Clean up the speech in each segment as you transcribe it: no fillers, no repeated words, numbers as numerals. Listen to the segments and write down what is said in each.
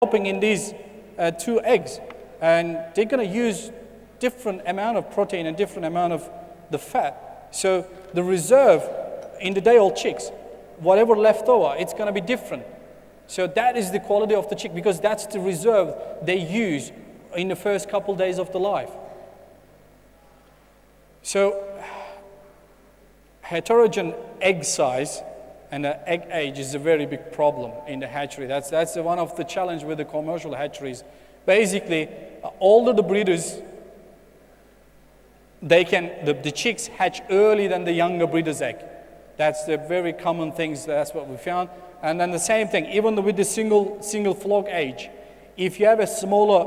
developing in these 2 eggs, and they're going to use different amount of protein and different amount of the fat. So the reserve in the day-old chicks, whatever left over, it's going to be different. So that is the quality of the chick, because that's the reserve they use in the first couple days of the life. So heterogeneous egg size and egg age is a very big problem in the hatchery. That's one of the challenge with the commercial hatcheries. Basically, older the breeders, the chicks hatch earlier than the younger breeder's egg. That's the very common things. That's what we found. And then the same thing, even with the single flock age, if you have a smaller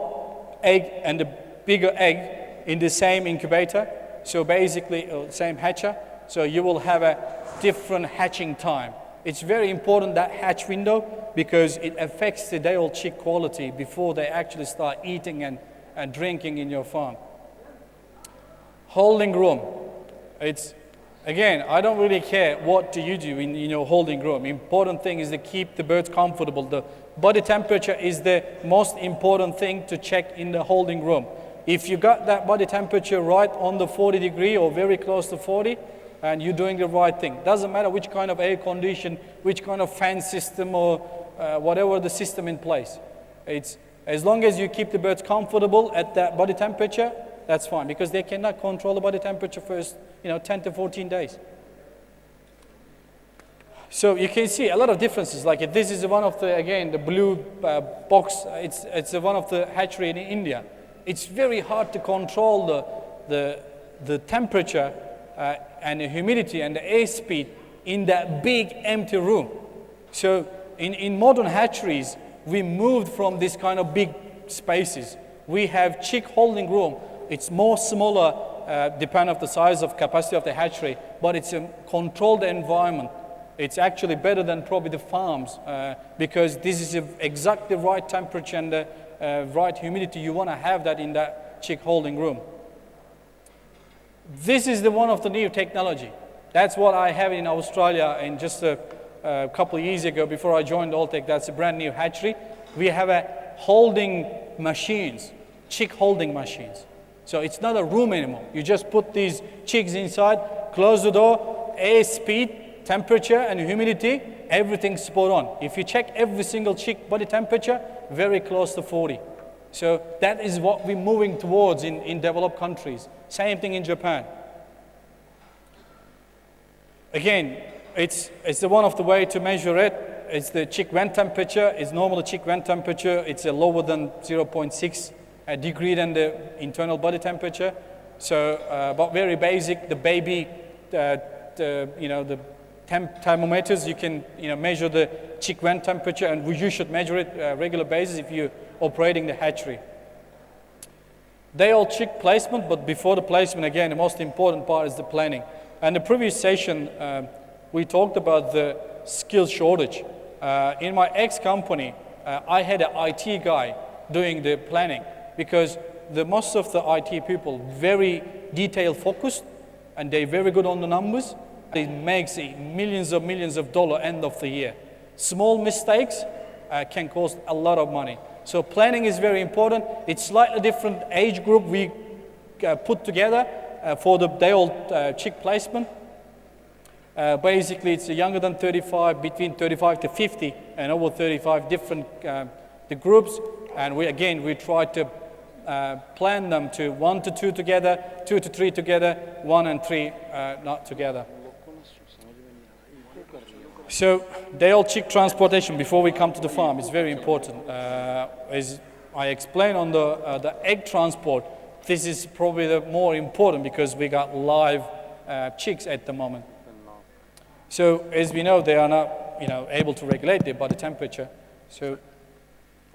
egg and a bigger egg in the same incubator, so basically same hatcher, so you will have a different hatching time. It's very important, that hatch window, because it affects the day-old chick quality before they actually start eating and drinking in your farm. Holding room. It's, again, I don't really care what do you do in your holding room. Important thing is to keep the birds comfortable. The body temperature is the most important thing to check in the holding room. If you got that body temperature right on the 40 degree or very close to 40, and you're doing the right thing. Doesn't matter which kind of air condition, which kind of fan system, or whatever the system in place. It's, as long as you keep the birds comfortable at that body temperature, that's fine, because they cannot control the body temperature first, 10 to 14 days. So you can see a lot of differences. Like this is one of the, again, the blue box. It's one of the hatchery in India. It's very hard to control the temperature and the humidity and the airspeed in that big empty room. So in modern hatcheries, we moved from this kind of big spaces. We have chick holding room. It's more smaller, depending on the size of capacity of the hatchery, but it's a controlled environment. It's actually better than probably the farms, because this is exactly the right temperature and the right humidity. You want to have that in that chick holding room. This is one of the new technology. That's what I have in Australia, and just a couple of years ago, before I joined Alltech, that's a brand new hatchery. We have holding machines, chick holding machines. So it's not a room anymore. You just put these chicks inside, close the door, air speed, temperature and humidity, everything's spot on. If you check every single chick body temperature, very close to 40. So that is what we're moving towards in developed countries. Same thing in Japan. Again, it's one of the way to measure it. It's the chick vent temperature. It's normal chick vent temperature. It's lower than 0.6 degree than the internal body temperature. So, but very basic. The baby, the thermometers, you can measure the chick vent temperature, and you should measure it regular basis if you're operating the hatchery. Day-old chick placement, but before the placement, again, the most important part is the planning. And the previous session, we talked about the skill shortage. In my ex-company, I had an IT guy doing the planning, because most of the IT people very detail focused, and they're very good on the numbers. It makes millions of dollars end of the year. Small mistakes can cost a lot of money. So planning is very important. It's slightly different age group we put together for the day-old chick placement. Basically, it's younger than 35, between 35 to 50, and over 35 different the groups. And we try to plan them to 1 to 2 together, 2 to 3 together, 1 and 3 not together. So day-old chick transportation before we come to the farm is very important. As I explained on the egg transport, this is probably the more important, because we got live chicks at the moment. So as we know, they are not able to regulate their body temperature. So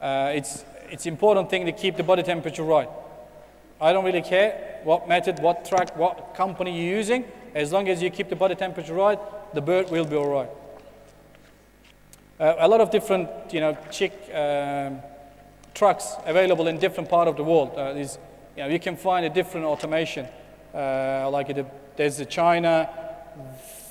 it's important thing to keep the body temperature right. I don't really care what method, what track, what company you're using. As long as you keep the body temperature right, the bird will be all right. A lot of different, chick trucks available in different part of the world. You can find a different automation. There's the China.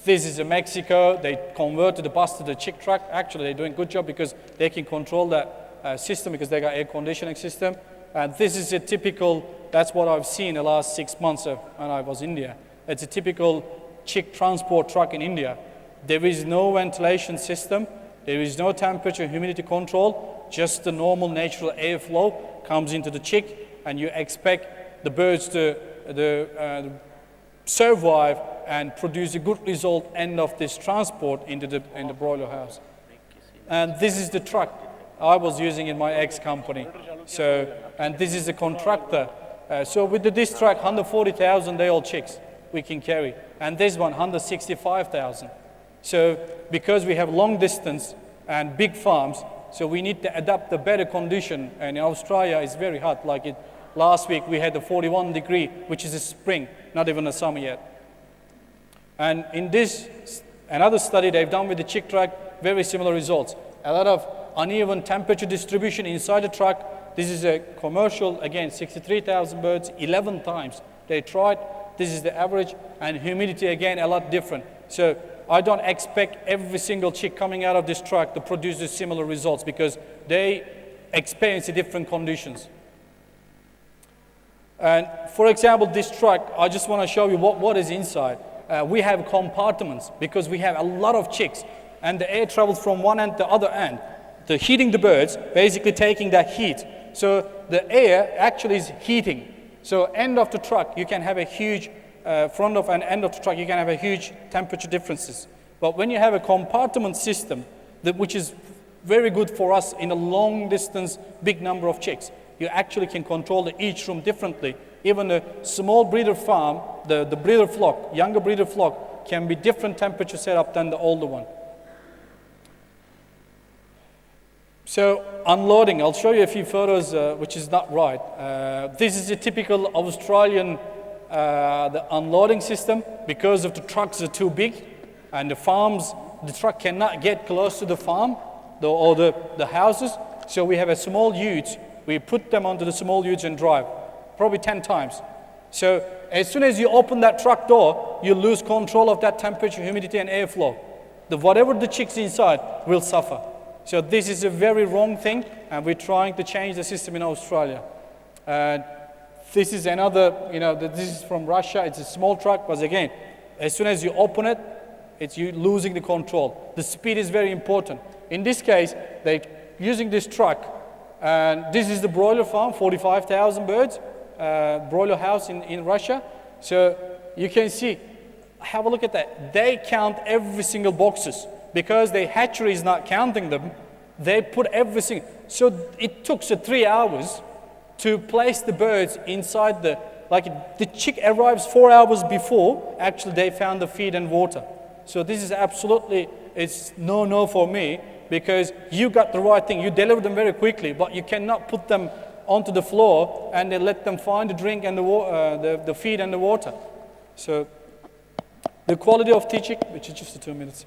This is Mexico. They converted the bus to the chick truck. Actually, they're doing a good job, because they can control that system because they got air conditioning system. And this is a typical, that's what I've seen the last 6 months when I was in India. It's a typical chick transport truck in India. There is no ventilation system. There is no temperature, humidity control, just the normal natural airflow comes into the chick, and you expect the birds to survive and produce a good result end of this transport in the broiler house. And this is the truck I was using in my ex-company. So, and this is a contractor. So with this truck, 140,000 day-old chicks we can carry, and this one 165,000. So because we have long distance and big farms, so we need to adapt the better condition. And in Australia, it's very hot. Like last week, we had a 41 degree, which is a spring, not even a summer yet. And in this, another study they've done with the chick truck, very similar results. A lot of uneven temperature distribution inside the truck. This is a commercial, again, 63,000 birds, 11 times. They tried, this is the average, and humidity, again, a lot different. So I don't expect every single chick coming out of this truck to produce the similar results because they experience the different conditions. And for example, this truck, I just want to show you what is inside. We have compartments because we have a lot of chicks, and the air travels from one end to the other end. The heating the birds, basically taking that heat. So the air actually is heating. So end of the truck, you can have a huge, front of and end of the truck, you can have a huge temperature differences. But when you have a compartment system, which is very good for us in a long distance, big number of chicks, you actually can control each room differently. Even a small breeder farm, the breeder flock, younger breeder flock, can be different temperature setup than the older one. So unloading, I'll show you a few photos which is not right. This is a typical Australian the unloading system. Because of the trucks are too big and the farms, the truck cannot get close to the farm or the houses. So we have a small ute. We put them onto the small utes and drive, probably 10 times. So as soon as you open that truck door, you lose control of that temperature, humidity, and airflow. Whatever the chicks inside will suffer. So this is a very wrong thing, and we're trying to change the system in Australia. This is another, this is from Russia. It's a small truck, but again, as soon as you open it, it's you losing the control. The speed is very important. In this case, they're using this truck, and this is the broiler farm, 45,000 birds, broiler house in Russia. So you can see, have a look at that. They count every single boxes. Because the hatchery is not counting them, they put everything. So it took 3 hours to place the birds inside the chick arrives 4 hours before, actually they found the feed and water. So this is absolutely, it's no for me, because you got the right thing. You deliver them very quickly, but you cannot put them onto the floor and then let them find the drink and the feed and the water. So the quality of teaching, which is just 2 minutes.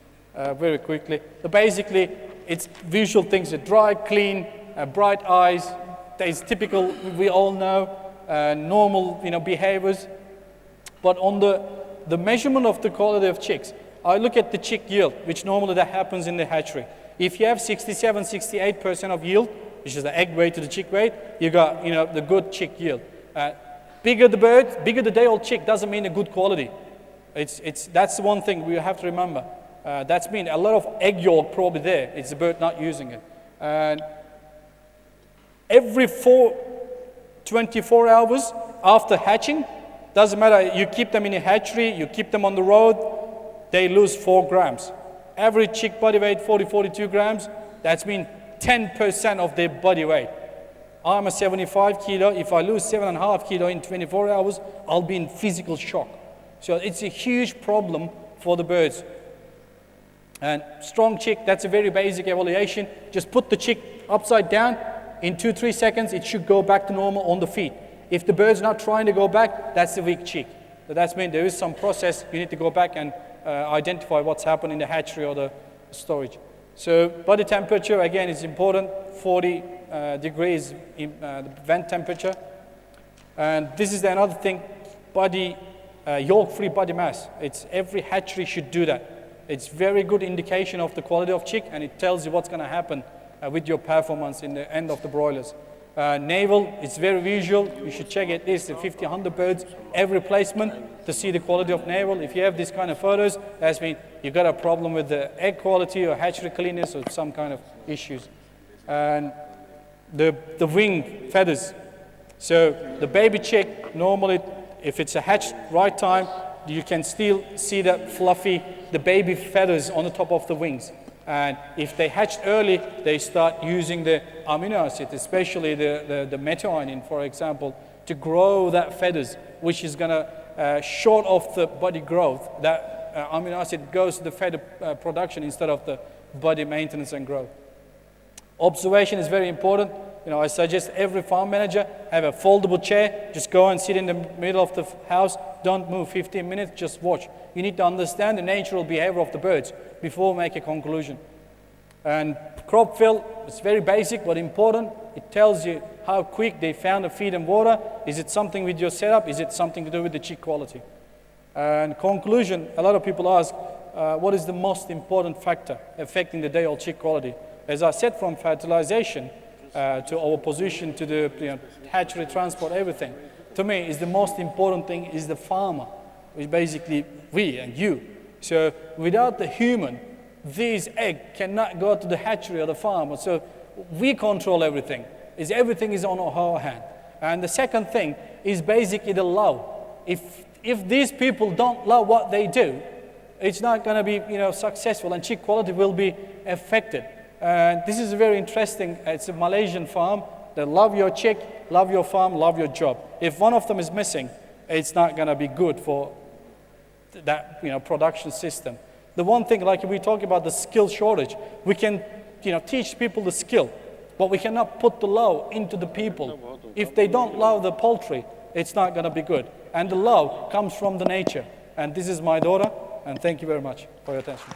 Very quickly. But basically, it's visual things: dry, clean, bright eyes. That is typical. We all know normal, behaviors. But on the measurement of the quality of chicks, I look at the chick yield, which normally that happens in the hatchery. If you have 67, 68% of yield, which is the egg weight to the chick weight, you got the good chick yield. Bigger the bird, bigger the day-old chick doesn't mean a good quality. That's one thing we have to remember. That's mean a lot of egg yolk probably there. It's the bird not using it. And every 24 hours after hatching, doesn't matter, you keep them in a hatchery, you keep them on the road, they lose 4 grams. Average chick body weight, 42 grams. That's mean 10% of their body weight. I'm a 75 kilo. If I lose 7.5 kilo in 24 hours, I'll be in physical shock. So it's a huge problem for the birds. And strong chick, that's a very basic evaluation. Just put the chick upside down. In 2-3 seconds, it should go back to normal on the feet. If the bird's not trying to go back, that's a weak chick. So that's mean there is some process. You need to go back and identify what's happened in the hatchery or the storage. So body temperature, again, is important. 40 degrees in the vent temperature. And this is another thing, body, yolk-free body mass. Every hatchery should do that. It's very good indication of the quality of chick, and it tells you what's going to happen with your performance in the end of the broilers. Navel, it's very visual. You should check at least 50, 100 birds every placement to see the quality of navel. If you have this kind of photos, that means you got a problem with the egg quality or hatchery cleanness or some kind of issues. And the wing feathers. So the baby chick, normally, if it's a hatched right time, you can still see that fluffy, the baby feathers on the top of the wings. And if they hatched early, they start using the amino acid, especially the methionine, for example, to grow that feathers, which is going to short off the body growth. That amino acid goes to the feather production instead of the body maintenance and growth. Observation is very important. I suggest every farm manager have a foldable chair. Just go and sit in the middle of the house. Don't move 15 minutes, just watch. You need to understand the natural behavior of the birds before make a conclusion. And crop fill is very basic but important. It tells you how quick they found the feed and water. Is it something with your setup? Is it something to do with the chick quality? And conclusion, a lot of people ask, what is the most important factor affecting the day-old chick quality? As I said, from fertilization to our position to the hatchery, transport, everything. To me, is the most important thing is the farmer, which basically we and you. So without the human, these eggs cannot go to the hatchery or the farm. So we control everything. Everything is on our hand. And the second thing is basically the love. If these people don't love what they do, it's not going to be successful, and chick quality will be affected. This is very interesting. It's a Malaysian farm. They love your chick, love your farm, love your job. If one of them is missing, it's not going to be good for that production system. The one thing, like we talk about the skill shortage, we can teach people the skill, but we cannot put the love into the people. If they don't love the poultry, it's not going to be good. And the love comes from the nature. And this is my daughter, and thank you very much for your attention.